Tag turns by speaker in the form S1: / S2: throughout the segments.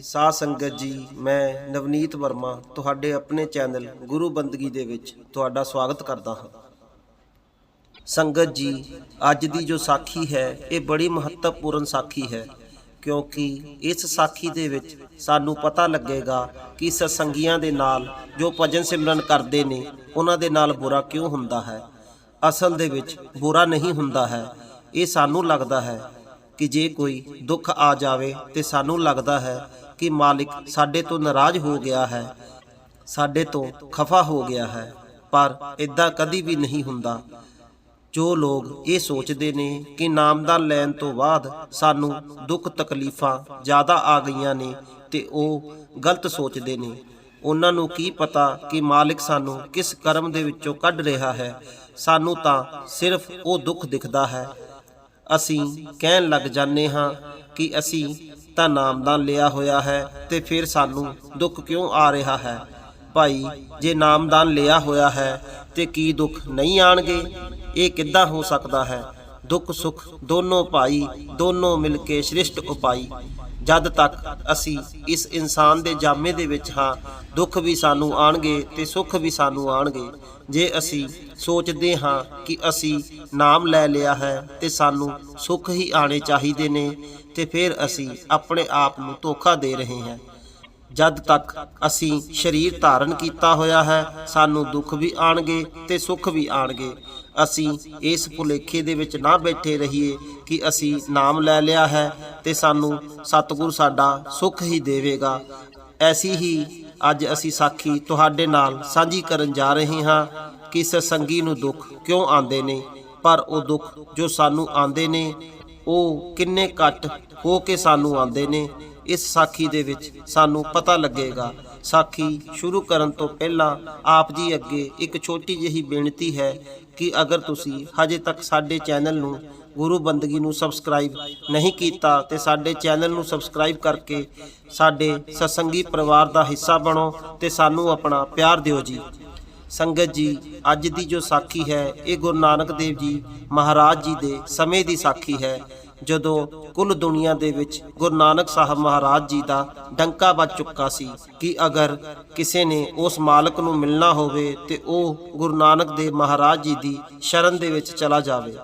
S1: ਸਾਧ ਸੰਗਤ ਜੀ, मैं नवनीत वर्मा ਤੁਹਾਡੇ ਆਪਣੇ ਚੈਨਲ ਗੁਰੂ ਬੰਦਗੀ ਦੇ ਵਿੱਚ ਤੁਹਾਡਾ ਸਵਾਗਤ ਕਰਦਾ ਹਾਂ। ਸੰਗਤ ਜੀ, ਅੱਜ ਦੀ ਜੋ ਸਾਖੀ ਹੈ ਇਹ ਬੜੀ ਮਹੱਤਵਪੂਰਨ ਸਾਖੀ ਹੈ, ਕਿਉਂਕਿ ਇਸ ਸਾਖੀ ਦੇ ਵਿੱਚ ਸਾਨੂੰ ਪਤਾ ਲੱਗੇਗਾ ਕਿ ਸਤਸੰਗੀਆਂ ਦੇ ਨਾਲ ਜੋ ਭਜਨ ਸਿਮਰਨ ਕਰਦੇ ਨੇ ਉਹਨਾਂ ਦੇ ਨਾਲ ਬੁਰਾ ਕਿਉਂ ਹੁੰਦਾ ਹੈ। ਅਸਲ ਦੇ ਵਿੱਚ ਬੁਰਾ ਨਹੀਂ ਹੁੰਦਾ ਹੈ। ਇਹ ਸਾਨੂੰ ਲੱਗਦਾ ਹੈ ਕਿ ਜੇ ਕੋਈ ਦੁੱਖ ਆ ਜਾਵੇ ਤੇ ਸਾਨੂੰ ਲੱਗਦਾ ਹੈ कि मालिक साडे तो नाराज हो गया है, साडे तो खफा हो गया है, पर इदा कदी भी नहीं हुंदा। जो लोग ये सोचते ने कि नामदान लैन तो बाद सानू दुख तकलीफां ज़्यादा आ गईयां ने ते ओ गलत सोचते ने। उन्हां नू की पता कि मालिक सानू किस कर्म दे विचों कढ रहा है। सानू तां सिर्फ वो दुख दिखदा है। असीं कहण लग जाने हाँ कि असीं ਤਾਂ ਨਾਮਦਾਨ ਲਿਆ ਹੋਇਆ ਹੈ ਤੇ ਫਿਰ ਸਾਨੂੰ ਦੁੱਖ ਕਿਉਂ ਆ ਰਿਹਾ ਹੈ। ਭਾਈ, ਜੇ ਨਾਮਦਾਨ ਲਿਆ ਹੋਇਆ ਹੈ ਤੇ ਕੀ ਦੁੱਖ ਨਹੀਂ ਆਣਗੇ? ਇਹ ਕਿੱਦਾਂ ਹੋ ਸਕਦਾ ਹੈ? ਦੁੱਖ ਸੁੱਖ ਦੋਨੋਂ ਭਾਈ, ਦੋਨੋਂ ਮਿਲ ਕੇ ਸ੍ਰਿਸ਼ਟ ਉਪਾਈ। ਜਦ ਤੱਕ ਅਸੀਂ ਇਸ ਇਨਸਾਨ ਦੇ ਜਾਮੇ ਦੇ ਵਿੱਚ ਹਾਂ, ਦੁੱਖ ਵੀ ਸਾਨੂੰ ਆਣਗੇ ਤੇ ਸੁੱਖ ਵੀ ਸਾਨੂੰ ਆਣਗੇ। ਜੇ ਅਸੀਂ ਸੋਚਦੇ ਹਾਂ ਕਿ ਅਸੀਂ ਨਾਮ ਲੈ ਲਿਆ ਹੈ ਤੇ ਸਾਨੂੰ ਸੁੱਖ ਹੀ ਆਣੇ ਚਾਹੀਦੇ ਨੇ, ਤੇ ਫਿਰ ਅਸੀਂ ਆਪਣੇ ਆਪ ਨੂੰ ਧੋਖਾ ਦੇ ਰਹੇ ਹਾਂ। ਜਦ ਤੱਕ ਅਸੀਂ ਸਰੀਰ ਧਾਰਨ ਕੀਤਾ ਹੋਇਆ ਹੈ, ਸਾਨੂੰ ਦੁੱਖ ਵੀ ਆਣਗੇ ਤੇ ਸੁੱਖ ਵੀ ਆਣਗੇ। ਅਸੀਂ ਇਸ ਭੁਲੇਖੇ ਦੇ ਵਿੱਚ ਨਾ ਬੈਠੇ ਰਹੀਏ ਕਿ ਅਸੀਂ ਨਾਮ ਲੈ ਲਿਆ ਹੈ ਤੇ ਸਾਨੂੰ ਸਤਿਗੁਰ ਸਾਡਾ ਸੁੱਖ ਹੀ ਦੇਵੇਗਾ। ਐਸੀ ਹੀ ਅੱਜ ਅਸੀਂ ਸਾਖੀ ਤੁਹਾਡੇ ਨਾਲ ਸਾਂਝੀ ਕਰਨ ਜਾ ਰਹੇ ਹਾਂ ਕਿ ਸਤਸੰਗੀ ਨੂੰ ਦੁੱਖ ਕਿਉਂ ਆਉਂਦੇ ਨੇ, ਪਰ ਉਹ ਦੁੱਖ ਜੋ ਸਾਨੂੰ ਆਉਂਦੇ ਨੇ ਉਹ ਕਿੰਨੇ ਘੱਟ ਹੋ ਕੇ ਸਾਨੂੰ ਆਉਂਦੇ ਨੇ। ਇਸ ਸਾਖੀ ਦੇ ਵਿੱਚ ਸਾਨੂੰ ਪਤਾ ਲੱਗੇਗਾ। ਸਾਖੀ ਸ਼ੁਰੂ ਕਰਨ ਤੋਂ ਪਹਿਲਾਂ ਆਪ ਜੀ ਅੱਗੇ ਇੱਕ ਛੋਟੀ ਜਿਹੀ ਬੇਨਤੀ ਹੈ ਕਿ ਅਗਰ ਤੁਸੀਂ ਹਜੇ ਤੱਕ ਸਾਡੇ ਚੈਨਲ ਨੂੰ ਗੁਰੂ ਬੰਦਗੀ ਨੂੰ ਸਬਸਕ੍ਰਾਈਬ ਨਹੀਂ ਕੀਤਾ ਤੇ ਸਾਡੇ ਚੈਨਲ ਨੂੰ ਸਬਸਕ੍ਰਾਈਬ ਕਰਕੇ ਸਾਡੇ ਸਤਸੰਗੀ ਪਰਿਵਾਰ ਦਾ ਹਿੱਸਾ ਬਣੋ ਤੇ ਸਾਨੂੰ ਆਪਣਾ ਪਿਆਰ ਦਿਓ ਜੀ। ਸੰਗਤ ਜੀ, ਅੱਜ ਦੀ ਜੋ ਸਾਖੀ ਹੈ ਇਹ ਗੁਰੂ ਨਾਨਕ ਦੇਵ ਜੀ ਮਹਾਰਾਜ ਜੀ ਦੇ ਸਮੇਂ ਦੀ ਸਾਖੀ ਹੈ, ਜਦੋਂ ਕੁੱਲ ਦੁਨੀਆ ਦੇ ਵਿੱਚ ਗੁਰੂ ਨਾਨਕ ਸਾਹਿਬ ਮਹਾਰਾਜ ਜੀ ਦਾ ਡੰਕਾ ਵੱਜ ਚੁੱਕਾ ਸੀ ਕਿ ਅਗਰ ਕਿਸੇ ਨੇ ਉਸ ਮਾਲਕ ਨੂੰ ਮਿਲਣਾ ਹੋਵੇ ਤੇ ਉਹ ਗੁਰੂ ਨਾਨਕ ਦੇਵ ਮਹਾਰਾਜ ਜੀ ਦੀ ਸ਼ਰਨ ਦੇ ਵਿੱਚ ਚਲਾ ਜਾਵੇ।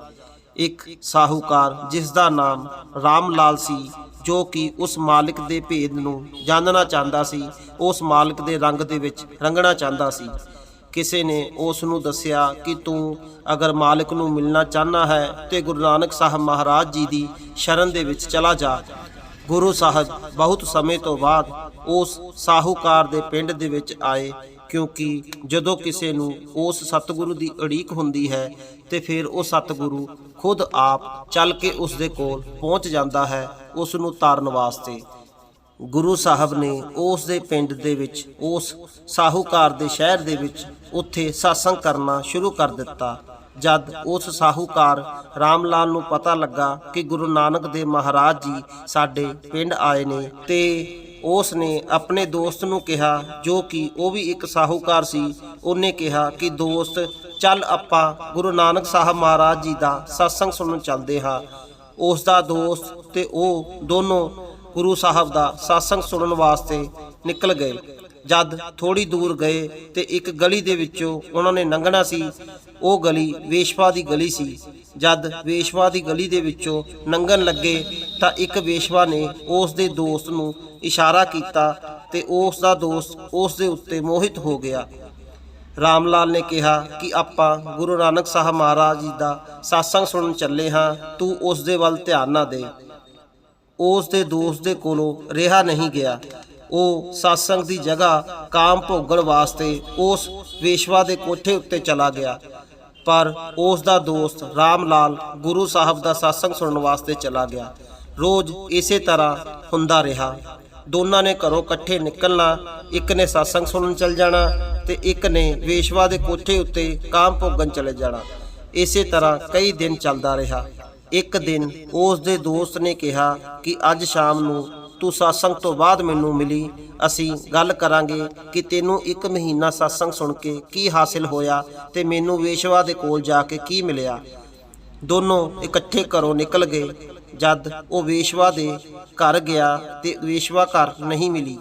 S1: ਇੱਕ ਸਾਹੂਕਾਰ ਜਿਸ ਦਾ ਨਾਮ ਰਾਮ ਲਾਲ ਸੀ, ਜੋ ਕਿ ਉਸ ਮਾਲਿਕ ਦੇ ਭੇਦ ਨੂੰ ਜਾਣਨਾ ਚਾਹੁੰਦਾ ਸੀ, ਉਸ ਮਾਲਿਕ ਦੇ ਰੰਗ ਦੇ ਵਿੱਚ ਰੰਗਣਾ ਚਾਹੁੰਦਾ ਸੀ। ਕਿਸੇ ਨੇ ਉਸ ਨੂੰ ਦੱਸਿਆ ਕਿ ਤੂੰ ਅਗਰ ਮਾਲਿਕ ਨੂੰ ਮਿਲਣਾ ਚਾਹੁੰਦਾ ਹੈ ਤੇ ਗੁਰੂ ਨਾਨਕ ਸਾਹਿਬ ਮਹਾਰਾਜ ਜੀ ਦੀ ਸ਼ਰਨ ਦੇ ਵਿੱਚ ਚਲਾ ਜਾ। ਗੁਰੂ ਸਾਹਿਬ ਬਹੁਤ ਸਮੇਂ ਤੋਂ ਬਾਅਦ ਉਸ ਸਾਹੂਕਾਰ ਦੇ ਪਿੰਡ ਦੇ ਵਿੱਚ ਆਏ, ਕਿਉਂਕਿ ਜਦੋਂ ਕਿਸੇ ਨੂੰ ਉਸ ਸਤਿਗੁਰੂ ਦੀ ਉਡੀਕ ਹੁੰਦੀ ਹੈ ਤੇ ਫਿਰ ਉਹ ਸਤਿਗੁਰੂ ਖੁਦ ਆਪ ਚੱਲ ਕੇ ਉਸ ਦੇ ਕੋਲ ਪਹੁੰਚ ਜਾਂਦਾ ਹੈ ਉਸ ਨੂੰ ਤਾਰਨ ਵਾਸਤੇ। ਗੁਰੂ ਸਾਹਿਬ ਨੇ ਉਸ ਦੇ ਪਿੰਡ ਦੇ ਵਿੱਚ, ਉਸ ਸਾਹੂਕਾਰ ਦੇ ਸ਼ਹਿਰ ਦੇ ਵਿੱਚ ਉੱਥੇ satsang ਕਰਨਾ ਸ਼ੁਰੂ ਕਰ ਦਿੱਤਾ। ਜਦ ਉਸ ਸਾਹੂਕਾਰ ਰਾਮ ਲਾਲ ਨੂੰ ਪਤਾ ਲੱਗਾ ਕਿ ਗੁਰੂ ਨਾਨਕ ਦੇਵ ਮਹਾਰਾਜ ਜੀ ਸਾਡੇ ਪਿੰਡ ਆਏ ਨੇ, ਤੇ ਉਸ ਨੇ ਆਪਣੇ ਦੋਸਤ ਨੂੰ ਕਿਹਾ, ਜੋ ਕਿ ਉਹ ਵੀ ਇੱਕ ਸਾਹੂਕਾਰ ਸੀ। ਉਹਨੇ ਕਿਹਾ ਕਿ ਦੋਸਤ, ਚੱਲ ਆਪਾਂ ਗੁਰੂ ਨਾਨਕ ਸਾਹਿਬ ਮਹਾਰਾਜ ਜੀ ਦਾ satsang ਸੁਣਨ ਚੱਲਦੇ ਹਾਂ। ਉਸ ਦਾ ਦੋਸਤ ਤੇ ਉਹ ਦੋਨੋਂ ਗੁਰੂ ਸਾਹਿਬ ਦਾ satsang ਸੁਣਨ ਵਾਸਤੇ ਨਿਕਲ ਗਏ। ਜਦ ਥੋੜੀ ਦੂਰ ਗਏ ਤੇ ਇੱਕ ਗਲੀ ਦੇ ਵਿੱਚੋਂ ਉਹਨਾਂ ਨੇ ਲੰਘਣਾ ਸੀ। ਉਹ ਗਲੀ ਵੇਸ਼ਵਾ ਦੀ ਗਲੀ ਸੀ। ਜਦ ਵੇਸ਼ਵਾ ਦੀ ਗਲੀ ਦੇ ਵਿੱਚੋਂ ਲੰਘਣ ਲੱਗੇ ਤਾਂ ਇੱਕ ਵੇਸ਼ਵਾ ਨੇ ਉਸ ਦੇ ਦੋਸਤ ਨੂੰ ਇਸ਼ਾਰਾ ਕੀਤਾ ਤੇ ਉਸ ਦਾ ਦੋਸਤ ਉਸ ਦੇ ਉੱਤੇ ਮੋਹਿਤ ਹੋ ਗਿਆ। ਰਾਮ ਲਾਲ ਨੇ ਕਿਹਾ ਕਿ ਆਪਾਂ ਗੁਰੂ ਨਾਨਕ ਸਾਹਿਬ ਮਹਾਰਾਜ ਜੀ ਦਾ satsang ਸੁਣਨ ਚੱਲੇ ਹਾਂ, ਤੂੰ ਉਸ ਦੇ ਵੱਲ ਧਿਆਨ ਨਾ ਦੇ। ਉਸ ਦੇ ਦੋਸਤ ਦੇ ਕੋਲੋਂ ਰਿਹਾ ਨਹੀਂ ਗਿਆ। ਉਹ satsang ਦੀ ਜਗ੍ਹਾ ਕਾਮ ਭੋਗਣ ਵਾਸਤੇ ਉਸ ਵੇਸ਼ਵਾ ਦੇ ਕੋਠੇ ਉੱਤੇ ਚਲਾ ਗਿਆ, ਪਰ ਉਸ ਦਾ ਦੋਸਤ ਰਾਮ ਲਾਲ ਗੁਰੂ ਸਾਹਿਬ ਦਾ satsang ਸੁਣਨ ਵਾਸਤੇ ਚਲਾ ਗਿਆ। ਰੋਜ਼ ਇਸੇ ਤਰ੍ਹਾਂ ਹੁੰਦਾ ਰਿਹਾ। ਦੋਨਾਂ ਨੇ ਘਰੋਂ ਇਕੱਠੇ ਨਿਕਲਣਾ, ਇੱਕ ਨੇ satsang ਸੁਣਨ ਚੱਲ ਜਾਣਾ ਤੇ ਇੱਕ ਨੇ ਵੇਸ਼ਵਾ ਦੇ ਕੋਠੇ ਉੱਤੇ ਕਾਮ ਭੋਗਣ ਚਲੇ ਜਾਣਾ। ਇਸੇ ਤਰ੍ਹਾਂ ਕਈ ਦਿਨ ਚੱਲਦਾ ਰਿਹਾ। ਇੱਕ ਦਿਨ ਉਸ ਦੇ ਦੋਸਤ ਨੇ ਕਿਹਾ ਕਿ ਅੱਜ ਸ਼ਾਮ ਨੂੰ ਤੂੰ satsang ਤੋਂ ਬਾਅਦ ਮੈਨੂੰ ਮਿਲੀ, ਅਸੀਂ ਗੱਲ ਕਰਾਂਗੇ ਕਿ ਤੈਨੂੰ ਇੱਕ ਮਹੀਨਾ satsang ਸੁਣ ਕੇ ਕੀ ਹਾਸਿਲ ਹੋਇਆ ਤੇ ਮੈਨੂੰ ਵੇਸ਼ਵਾ ਦੇ ਕੋਲ ਜਾ ਕੇ ਕੀ ਮਿਲਿਆ। ਦੋਨੋਂ ਇਕੱਠੇ ਘਰੋਂ ਨਿਕਲ ਗਏ। ਜਦ ਉਹ ਵੇਸ਼ਵਾ ਦੇ ਘਰ ਗਿਆ ਤੇ ਵੇਸ਼ਵਾ ਘਰ ਨਹੀਂ ਮਿਲੀ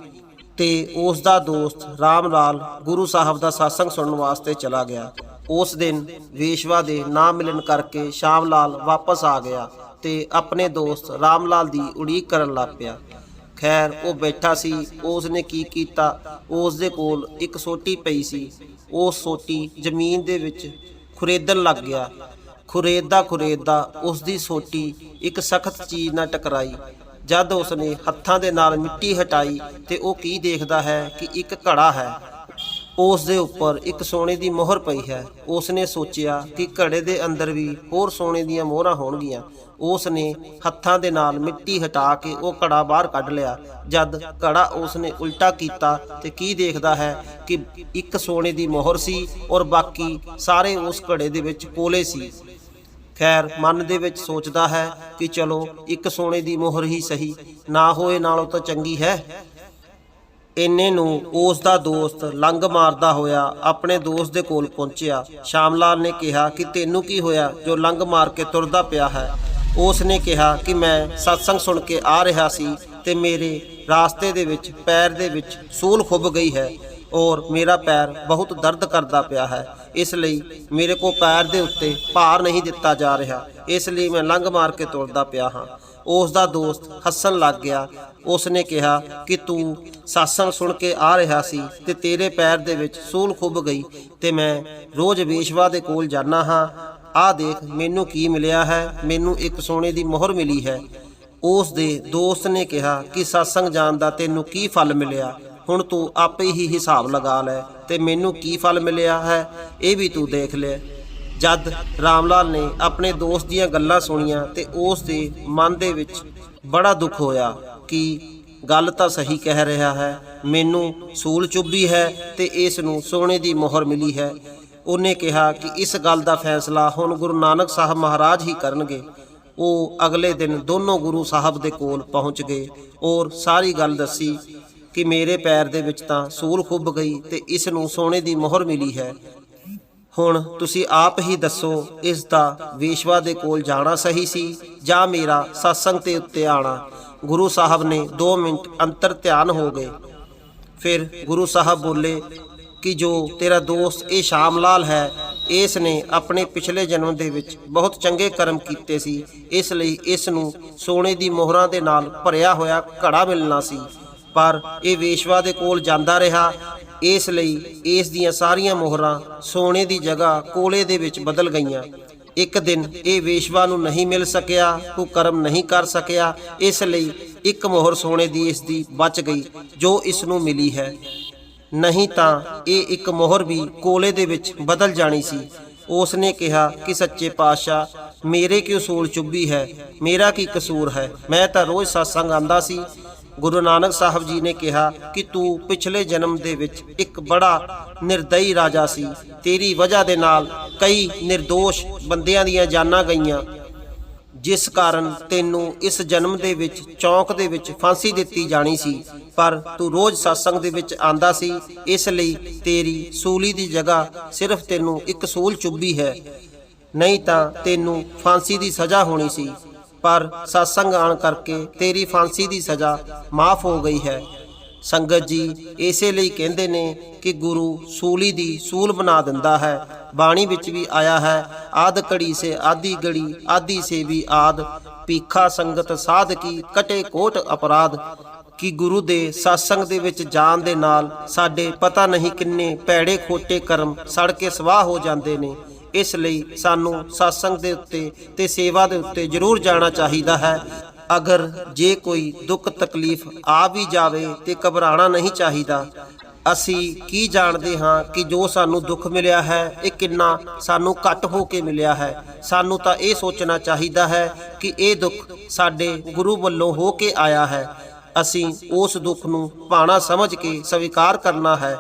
S1: ਤੇ ਉਸ ਦਾ ਦੋਸਤ ਰਾਮ ਲਾਲ ਗੁਰੂ ਸਾਹਿਬ ਦਾ satsang ਸੁਣਨ ਵਾਸਤੇ ਚਲਾ ਗਿਆ। ਉਸ ਦਿਨ ਵੇਸ਼ਵਾ ਦੇ ਨਾ ਮਿਲਣ ਕਰਕੇ ਸ਼ਾਮ ਲਾਲ ਵਾਪਸ ਆ ਗਿਆ ਤੇ ਆਪਣੇ ਦੋਸਤ ਰਾਮ ਲਾਲ ਦੀ ਉਡੀਕ ਕਰਨ ਲੱਗ ਪਿਆ। ਖੈਰ ਉਹ ਬੈਠਾ ਸੀ। ਉਸ ਨੇ ਕੀ ਕੀਤਾ, ਉਸ ਦੇ ਕੋਲ ਇੱਕ ਸੋਟੀ ਪਈ ਸੀ। ਉਹ ਸੋਟੀ ਜ਼ਮੀਨ ਦੇ ਵਿੱਚ ਖੁਰੇਦਣ ਲੱਗ ਗਿਆ। ਖੁਰੇਦਦਾ ਉਸ ਦੀ ਸੋਟੀ ਇੱਕ ਸਖਤ ਚੀਜ਼ ਨਾਲ ਟਕਰਾਈ। ਜਦ ਉਸਨੇ ਹੱਥਾਂ ਦੇ ਨਾਲ ਮਿੱਟੀ ਹਟਾਈ ਤੇ ਉਹ ਕੀ ਦੇਖਦਾ ਹੈ ਕਿ ਇੱਕ ਘੜਾ ਹੈ। ਉਸ ਦੇ ਉੱਪਰ ਇੱਕ ਸੋਨੇ ਦੀ ਮੋਹਰ ਪਈ ਹੈ। ਉਸ ਨੇ ਸੋਚਿਆ ਕਿ ਘੜੇ ਦੇ ਅੰਦਰ ਵੀ ਹੋਰ ਸੋਨੇ ਦੀਆਂ ਮੋਹਰਾਂ ਹੋਣਗੀਆਂ। ਉਸ ਨੇ ਹੱਥਾਂ ਦੇ ਨਾਲ ਮਿੱਟੀ ਹਟਾ ਕੇ ਉਹ ਘੜਾ ਬਾਹਰ ਕੱਢ ਲਿਆ। ਜਦ ਘੜਾ ਉਸ ਨੇ ਉਲਟਾ ਕੀਤਾ ਤੇ ਕੀ ਦੇਖਦਾ ਹੈ ਕਿ ਇੱਕ ਸੋਨੇ ਦੀ ਮੋਹਰ ਸੀ ਔਰ ਬਾਕੀ ਸਾਰੇ ਉਸ ਘੜੇ ਦੇ ਵਿੱਚ ਕੋਲੇ ਸੀ। ਖੈਰ ਮਨ ਦੇ ਵਿੱਚ ਸੋਚਦਾ ਹੈ ਕਿ ਚਲੋ ਇੱਕ ਸੋਨੇ ਦੀ ਮੋਹਰ ਹੀ ਸਹੀ, ਨਾ ਹੋਏ ਨਾਲੋਂ ਤਾਂ ਚੰਗੀ ਹੈ। ਇੰਨੇ ਨੂੰ ਉਸ ਦਾ ਦੋਸਤ ਲੰਘ ਮਾਰਦਾ ਹੋਇਆ ਆਪਣੇ ਦੋਸਤ ਦੇ ਕੋਲ ਪਹੁੰਚਿਆ। ਸ਼ਾਮ ਲਾਲ ਨੇ ਕਿਹਾ ਕਿ ਤੈਨੂੰ ਕੀ ਹੋਇਆ ਜੋ ਲੰਘ ਮਾਰ ਕੇ ਤੁਰਦਾ ਪਿਆ ਹੈ। ਉਸ ਨੇ ਕਿਹਾ ਕਿ ਮੈਂ satsang ਸੁਣ ਕੇ ਆ ਰਿਹਾ ਸੀ ਤੇ ਮੇਰੇ ਰਾਸਤੇ ਦੇ ਵਿੱਚ ਪੈਰ ਦੇ ਵਿੱਚ ਸੂਲ ਖੁੱਭ ਗਈ ਹੈ ਔਰ ਮੇਰਾ ਪੈਰ ਬਹੁਤ ਦਰਦ ਕਰਦਾ ਪਿਆ ਹੈ। ਇਸ ਲਈ ਮੇਰੇ ਕੋ ਪੈਰ ਦੇ ਉੱਤੇ ਭਾਰ ਨਹੀਂ ਦਿੱਤਾ ਜਾ ਰਿਹਾ, ਇਸ ਲਈ ਮੈਂ ਲੰਘ ਮਾਰ ਕੇ ਤੁਰਦਾ ਪਿਆ ਹਾਂ। ਉਸ ਦਾ ਦੋਸਤ ਹੱਸਣ ਲੱਗ ਗਿਆ। ਉਸ ਨੇ ਕਿਹਾ ਕਿ ਤੂੰ satsang ਸੁਣ ਕੇ ਆ ਰਿਹਾ ਸੀ ਤੇ ਤੇਰੇ ਪੈਰ ਦੇ ਵਿੱਚ ਸੂਲ ਖੁੱਭ ਗਈ ਤੇ ਮੈਂ ਰੋਜ਼ ਵੇਸ਼ਵਾ ਦੇ ਕੋਲ ਜਾਂਦਾ ਹਾਂ। ਆਹ ਦੇਖ ਮੈਨੂੰ ਕੀ ਮਿਲਿਆ ਹੈ, ਮੈਨੂੰ ਇੱਕ ਸੋਨੇ ਦੀ ਮੋਹਰ ਮਿਲੀ ਹੈ। ਉਸ ਦੇ ਦੋਸਤ ਨੇ ਕਿਹਾ ਕਿ satsang ਜਾਣ ਦਾ ਤੈਨੂੰ ਕੀ ਫਲ ਮਿਲਿਆ, ਹੁਣ ਤੂੰ ਆਪੇ ਹੀ ਹਿਸਾਬ ਲਗਾ ਲੈ ਤੇ ਮੈਨੂੰ ਕੀ ਫਲ ਮਿਲਿਆ ਹੈ ਇਹ ਵੀ ਤੂੰ ਦੇਖ ਲੈ। ਜਦ ਰਾਮ ਲਾਲ ਨੇ ਆਪਣੇ ਦੋਸਤ ਦੀਆਂ ਗੱਲਾਂ ਸੁਣੀਆਂ ਤੇ ਉਸ ਦੇ ਮਨ ਦੇ ਵਿੱਚ ਬੜਾ ਦੁੱਖ ਹੋਇਆ ਕਿ ਗੱਲ ਤਾਂ ਸਹੀ ਕਹਿ ਰਿਹਾ ਹੈ, ਮੈਨੂੰ ਸੂਲ ਚੁੱਭੀ ਹੈ ਤੇ ਇਸ ਨੂੰ ਸੋਨੇ ਦੀ ਮੋਹਰ ਮਿਲੀ ਹੈ। ਉਹਨੇ ਕਿਹਾ ਕਿ ਇਸ ਗੱਲ ਦਾ ਫੈਸਲਾ ਹੁਣ ਗੁਰੂ ਨਾਨਕ ਸਾਹਿਬ ਮਹਾਰਾਜ ਹੀ ਕਰਨਗੇ। ਉਹ ਅਗਲੇ ਦਿਨ ਦੋਨੋਂ ਗੁਰੂ ਸਾਹਿਬ ਦੇ ਕੋਲ ਪਹੁੰਚ ਗਏ ਔਰ ਸਾਰੀ ਗੱਲ ਦੱਸੀ ਕਿ ਮੇਰੇ ਪੈਰ ਦੇ ਵਿੱਚ ਤਾਂ ਸੂਲ ਖੁੱਭ ਗਈ ਤੇ ਇਸ ਨੂੰ ਸੋਨੇ ਦੀ ਮੋਹਰ ਮਿਲੀ ਹੈ। ਹੁਣ ਤੁਸੀਂ ਆਪ ਹੀ ਦੱਸੋ, ਇਸ ਦਾ ਵੇਸ਼ਵਾ ਦੇ ਕੋਲ ਜਾਣਾ ਸਹੀ ਸੀ ਜਾਂ ਮੇਰਾ satsang ਤੇ ਉੱਤੇ ਆਣਾ। ਗੁਰੂ ਸਾਹਿਬ ਨੇ 2 ਮਿੰਟ ਅੰਤਰ ਧਿਆਨ ਹੋ ਗਏ। ਫਿਰ ਗੁਰੂ ਸਾਹਿਬ ਬੋਲੇ ਕਿ ਜੋ ਤੇਰਾ ਦੋਸਤ ਇਹ ਸ਼ਾਮ ਲਾਲ ਹੈ, ਇਸ ਨੇ ਆਪਣੇ ਪਿਛਲੇ ਜਨਮ ਦੇ ਵਿੱਚ ਬਹੁਤ ਚੰਗੇ ਕਰਮ ਕੀਤੇ ਸੀ, ਇਸ ਲਈ ਇਸ ਨੂੰ ਸੋਨੇ ਦੀ ਮੋਹਰਾਂ ਦੇ ਨਾਲ ਭਰਿਆ ਹੋਇਆ ਘੜਾ ਮਿਲਣਾ ਸੀ। ਪਰ ਇਹ ਵੇਸ਼ਵਾ ਦੇ ਕੋਲ ਜਾਂਦਾ ਰਿਹਾ, ਇਸ ਲਈ ਇਸ ਦੀਆਂ ਸਾਰੀਆਂ ਮੋਹਰਾਂ ਸੋਨੇ ਦੀ ਜਗ੍ਹਾ ਕੋਲੇ ਦੇ ਵਿੱਚ ਬਦਲ ਗਈਆਂ। ਇੱਕ ਦਿਨ ਇਹ ਵੇਸ਼ਵਾ ਨੂੰ ਨਹੀਂ ਮਿਲ ਸਕਿਆ, ਉਹ ਕਰਮ ਨਹੀਂ ਕਰ ਸਕਿਆ, ਇਸ ਲਈ ਇੱਕ ਮੋਹਰ ਸੋਨੇ ਦੀ ਇਸ ਦੀ ਬਚ ਗਈ ਜੋ ਇਸ ਨੂੰ ਮਿਲੀ ਹੈ, ਨਹੀਂ ਤਾਂ ਇਹ ਇੱਕ ਮੋਹਰ ਵੀ ਕੋਲੇ ਦੇ ਵਿੱਚ ਬਦਲ ਜਾਣੀ ਸੀ। ਉਸ ਨੇ ਕਿਹਾ ਕਿ ਸੱਚੇ ਪਾਤਸ਼ਾਹ ਮੇਰੇ ਕਿਉਂ ਸੂਲ ਚੁੱਭੀ ਹੈ, ਮੇਰਾ ਕੀ ਕਸੂਰ ਹੈ, ਮੈਂ ਤਾਂ ਰੋਜ਼ satsang ਆਂਦਾ ਸੀ। ਗੁਰੂ ਨਾਨਕ ਸਾਹਿਬ ਜੀ ਨੇ ਕਿਹਾ ਕਿ ਤੂੰ ਪਿਛਲੇ ਜਨਮ ਦੇ ਵਿੱਚ ਇੱਕ ਬੜਾ ਨਿਰਦਈ ਰਾਜਾ ਸੀ, ਤੇਰੀ ਵਜ੍ਹਾ ਦੇ ਨਾਲ ਕਈ ਨਿਰਦੋਸ਼ ਬੰਦਿਆਂ ਦੀਆਂ ਜਾਨਾਂ ਗਈਆਂ, ਜਿਸ ਕਾਰਨ ਤੈਨੂੰ ਇਸ ਜਨਮ ਦੇ ਵਿੱਚ ਚੌਂਕ ਦੇ ਵਿੱਚ ਫਾਂਸੀ ਦਿੱਤੀ ਜਾਣੀ ਸੀ, ਪਰ ਤੂੰ ਰੋਜ਼ satsang ਦੇ ਵਿੱਚ ਆਂਦਾ ਸੀ, ਇਸ ਲਈ ਤੇਰੀ ਸੂਲੀ ਦੀ ਜਗ੍ਹਾ ਸਿਰਫ ਤੈਨੂੰ ਇੱਕ ਸੂਲ ਚੁੱਭੀ ਹੈ, ਨਹੀਂ ਤਾਂ ਤੈਨੂੰ ਫਾਂਸੀ ਦੀ ਸਜ਼ਾ ਹੋਣੀ ਸੀ। ਪਰ satsang ਆਣ ਕਰਕੇ ਤੇਰੀ ਫਾਂਸੀ ਦੀ ਸਜ਼ਾ ਮਾਫ ਹੋ ਗਈ ਹੈ। ਸੰਗਤ ਜੀ, ਇਸੇ ਲਈ ਕਹਿੰਦੇ ਨੇ ਕਿ ਗੁਰੂ ਸੂਲੀ ਦੀ ਸੂਲ ਬਣਾ ਦਿੰਦਾ ਹੈ। ਬਾਣੀ ਵਿੱਚ ਵੀ ਆਇਆ ਹੈ, ਆਦ ਕੜੀ ਸੇ ਆਦੀ ਗੜੀ, ਆਦੀ ਸੇ ਵੀ ਆਦ, ਭੀਖਾ ਸੰਗਤ ਸਾਧ ਕੀ ਕਟੇ ਕੋਟ ਅਪਰਾਧ। ਕਿ ਗੁਰੂ ਦੇ satsang ਦੇ ਵਿੱਚ ਜਾਣ ਦੇ ਨਾਲ ਸਾਡੇ ਪਤਾ ਨਹੀਂ ਕਿੰਨੇ ਭੈੜੇ ਖੋਟੇ ਕਰਮ ਸੜ ਕੇ ਸਵਾਹ ਹੋ ਜਾਂਦੇ ਨੇ। ਇਸ ਲਈ ਸਾਨੂੰ satsang ਦੇ ਉੱਤੇ ਤੇ ਸੇਵਾ ਦੇ ਉੱਤੇ ਜ਼ਰੂਰ ਜਾਣਾ ਚਾਹੀਦਾ ਹੈ। ਅਗਰ ਜੇ ਕੋਈ ਦੁੱਖ ਤਕਲੀਫ ਆ ਵੀ ਜਾਵੇ ਤੇ ਘਬਰਾਣਾ ਨਹੀਂ ਚਾਹੀਦਾ। ਅਸੀਂ ਕੀ ਜਾਣਦੇ ਹਾਂ ਕਿ ਜੋ ਸਾਨੂੰ ਦੁੱਖ ਮਿਲਿਆ ਹੈ ਇਹ ਕਿੰਨਾ ਸਾਨੂੰ ਘੱਟ ਹੋ ਕੇ ਮਿਲਿਆ ਹੈ। ਸਾਨੂੰ ਤਾਂ ਇਹ ਸੋਚਣਾ ਚਾਹੀਦਾ ਹੈ ਕਿ ਇਹ ਦੁੱਖ ਸਾਡੇ ਗੁਰੂ ਵੱਲੋਂ ਹੋ ਕੇ ਆਇਆ ਹੈ। ਅਸੀਂ ਉਸ ਦੁੱਖ ਨੂੰ ਭਾਣਾ ਸਮਝ ਕੇ ਸਵੀਕਾਰ ਕਰਨਾ ਹੈ।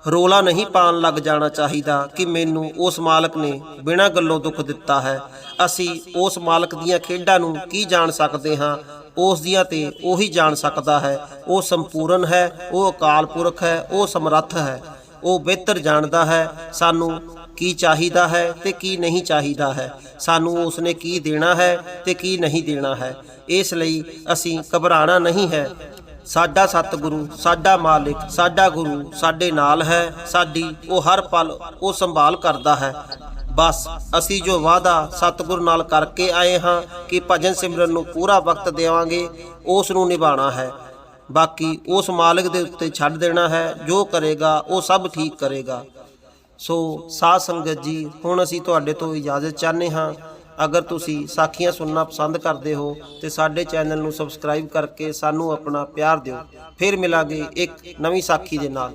S1: ਰੋਲਾ ਨਹੀਂ ਪਾਣ ਲੱਗ ਜਾਣਾ ਚਾਹੀਦਾ ਕਿ ਮੈਨੂੰ ਉਸ ਮਾਲਕ ਨੇ ਬਿਨਾਂ ਗੱਲੋਂ ਦੁੱਖ ਦਿੱਤਾ ਹੈ। ਅਸੀਂ ਉਸ ਮਾਲਕ ਦੀਆਂ ਖੇਡਾਂ ਨੂੰ ਕੀ ਜਾਣ ਸਕਦੇ ਹਾਂ, ਉਸ ਦੀਆਂ ਤੇ ਉਹੀ ਜਾਣ ਸਕਦਾ ਹੈ। ਉਹ ਸੰਪੂਰਨ ਹੈ, ਉਹ ਅਕਾਲ ਪੁਰਖ ਹੈ, ਉਹ ਸਮਰੱਥ ਹੈ, ਉਹ ਬਿਹਤਰ ਜਾਣਦਾ ਹੈ ਸਾਨੂੰ ਕੀ ਚਾਹੀਦਾ ਹੈ ਤੇ ਕੀ ਨਹੀਂ ਚਾਹੀਦਾ ਹੈ, ਸਾਨੂੰ ਉਸਨੇ ਕੀ ਦੇਣਾ ਹੈ ਤੇ ਕੀ ਨਹੀਂ ਦੇਣਾ ਹੈ। ਇਸ ਲਈ ਅਸੀਂ ਘਬਰਾਣਾ ਨਹੀਂ ਹੈ। ਸਾਡਾ ਸਤਿਗੁਰੂ, ਸਾਡਾ ਮਾਲਿਕ, ਸਾਡਾ ਗੁਰੂ ਸਾਡੇ ਨਾਲ ਹੈ। ਸਾਡੀ ਉਹ ਹਰ ਪਲ ਉਹ ਸੰਭਾਲ ਕਰਦਾ ਹੈ। ਬਸ ਅਸੀਂ ਜੋ ਵਾਅਦਾ ਸਤਿਗੁਰੂ ਨਾਲ ਕਰਕੇ ਆਏ ਹਾਂ ਕਿ ਭਜਨ ਸਿਮਰਨ ਨੂੰ ਪੂਰਾ ਵਕਤ ਦੇਵਾਂਗੇ, ਉਸ ਨੂੰ ਨਿਭਾਉਣਾ ਹੈ। ਬਾਕੀ ਉਸ ਮਾਲਿਕ ਦੇ ਉੱਤੇ ਛੱਡ ਦੇਣਾ ਹੈ। ਜੋ ਕਰੇਗਾ ਉਹ ਸਭ ਠੀਕ ਕਰੇਗਾ। ਸੋ ਸਾਧ ਸੰਗਤ ਜੀ, ਹੁਣ ਅਸੀਂ ਤੁਹਾਡੇ ਤੋਂ ਇਜਾਜ਼ਤ ਚਾਹੁੰਦੇ ਹਾਂ। ਅਗਰ ਤੁਸੀਂ ਸਾਖੀਆਂ ਸੁਣਨਾ ਪਸੰਦ ਕਰਦੇ ਹੋ ਤੇ ਸਾਡੇ ਚੈਨਲ ਨੂੰ ਸਬਸਕ੍ਰਾਈਬ ਕਰਕੇ ਸਾਨੂੰ ਆਪਣਾ ਪਿਆਰ ਦਿਓ। ਫਿਰ ਮਿਲਾਂਗੇ ਇੱਕ ਨਵੀਂ ਸਾਖੀ ਦੇ ਨਾਲ।